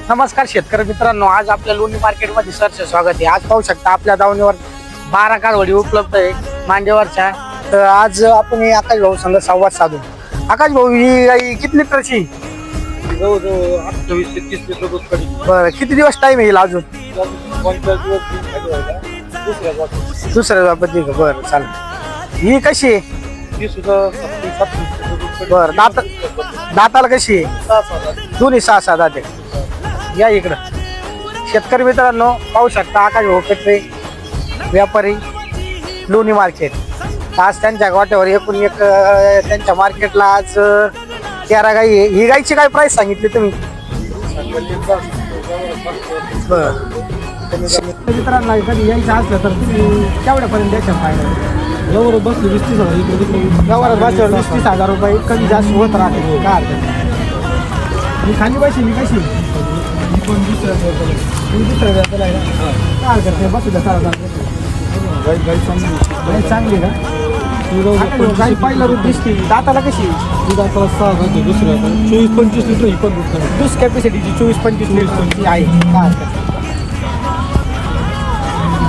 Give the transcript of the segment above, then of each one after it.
नमस्कार शेतकरी मित्रांनो, आज आपल्या लोणी मार्केटमध्ये सरचे स्वागत आहे। आज पाहू शकता आपल्या दावणीवर 12 कालवडी उपलब्ध आहे मांडेवरच्या। तर आज आपण हे आकाश भाऊ संग संवाद साधू। आकाश भाऊ, ही गाई किती लिटरची? जवळजवळ 28 ते 30 लिटर दूध काढी। बरं, किती दिवस टाइम येईल अजून? 50 दिवस दुसऱ्या बाबतीत का? बरं चालेल। ही कशी आहे? ती सुद्धा 37 लिटर दूध काढी। बरं, दाताला कशी आहे? 6-7 दोन्ही 6-6 दाते। या इकडं शेतकरी मित्रांनो, पाहू शकता आकाश भाऊ पेटरे व्यापारी लोणी मार्केट। आज त्यांच्या गोट्यावर एकूण एक त्यांच्या मार्केटला आज 13 गाई आहे। ही गाईची काय प्राइस सांगितली तुम्ही? बरं, मित्रांना कधी यायचं असलं तर तुम्ही केवढ्यापर्यंत द्यायचं फायदा? जवळ बसले 20-30 हजार इकडे व्यवहारात बसल्यावर 20-30 हजार रुपये कमी जास्त होत राहते। काय हरकत नाही। मी खाली बसली कशी? पण दुसऱ्या दुसऱ्या व्यापाला आहे ना? काय हरकत नाही, बसू द्या 4,000 गाई चांगली का? गाई पहिला रूप दिसते। दाताला कशी? दुधाचा 6 घालते दुसऱ्या 24-25 लिटर ही पण दूध काढी। दूध कॅपॅसिटीची 24-25 लिटरची आहे। काय हरकत नाही।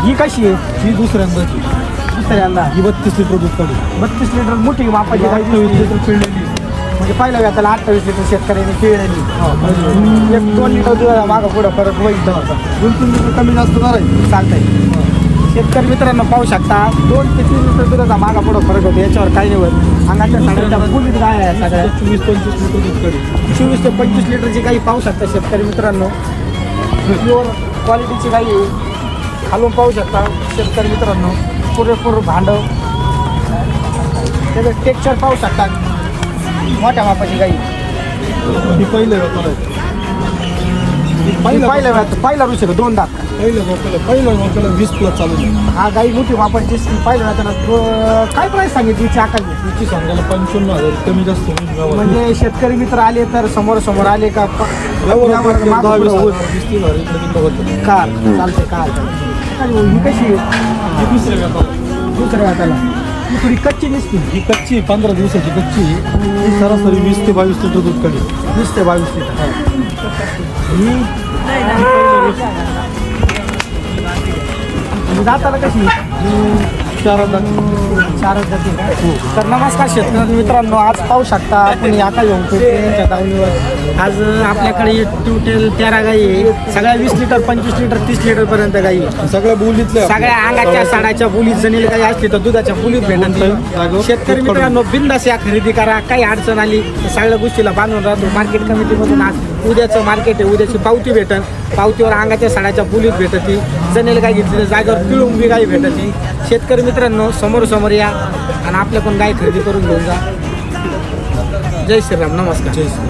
ही कशी आहे? ही दुसऱ्यांदाची दुसऱ्यांदा ही 32 लिटर दूध काढी। 32 लिटर मोठी मापाची गाई 28 लिटर पिळलेली। म्हणजे पहिल्या व्याताला 28 लिटर शेतकऱ्याने पिळलेली। 1-2 लिटर दुधाला मागं पुढं फरक होईल तर 2-3 लिटर कमी जास्त झालाय चालतंय। शेतकरी मित्रांनो, पाहू शकता 2 ते 3 लिटर दुधाचा मागा पुढं फरक होतो, याच्यावर काही नाही होत। अंगाच्या साड्याच्या फुलीत गाय आहे सगळ्या। 24-25 लिटर दूध काढी। 24 ते 25 लिटरची गाई पाहू शकता शेतकरी मित्रांनो, प्युअर क्वालिटीची गाई आहे। खालून पाहू शकता शेतकरी मित्रांनो, पुरेपूर भांडव, त्याचं टेक्स्चर पाहू शकता। मोठ्या मापाची गाई ही पहिल्या व्यापाला पहिला ऋषी 2 दात। पहिल्या व्यापाला 20+ चालू आहे। हा गाई मोठी मापाची दिसते। पहिल्या व्याताला काय प्राईस सांगितली हिची आकाल? तिची सांगायला 55,000 कमी जास्त होईल व्यवहार। म्हणजे शेतकरी मित्र आले तर समोर आले का? व्यवहार 10-20,000 इकडे तिकडे होतं। कार चालते कार। ही कशी आहे? ही दुसऱ्या व्यापाला दुसऱ्या व्याताला ही थोडी कच्ची दिसते। ही कच्ची 15 दिवसाची कच्ची ही सरासरी 20 ते 22 लिटर दूध काढी। 20 ते 22 लिटर। ही दाताला कशी? 4 दात। 4 जाती का? तर नमस्कार शेतकरी मित्रांनो, आज पाहू शकता आपण आकाश भाऊ पेटरे यांच्या दावणीवर आज आपल्याकडे टोटल 13 गाई आहे। सगळ्या 20 लिटर 25 लिटर 30 लिटर पर्यंत गाई आहे। सगळ्या बोलीतल्या सगळ्या अंगाच्या साडाच्या बोलीत जणेल काही असली तर दुधाच्या बोलीत भेटत। शेतकरी मित्रांनो, बिंदास या खरेदी करा। काही अडचण आली तर सगळ्या गोष्टीला बांधून राहतो। मार्केट कमिटीमधून आज उद्याचं मार्केट आहे, उद्याची पावती भेटल। पावतीवर अंगाच्या साडाच्या बोलीत भेटती। जणेल गाय घेतली तर जागेवर पिळून बी गाय भेटती। शेतकरी मित्रांनो, समोर या आणि आपल्या पण गाय खरेदी करून घेऊन जा। जय श्रीराम, नमस्कार। जय श्री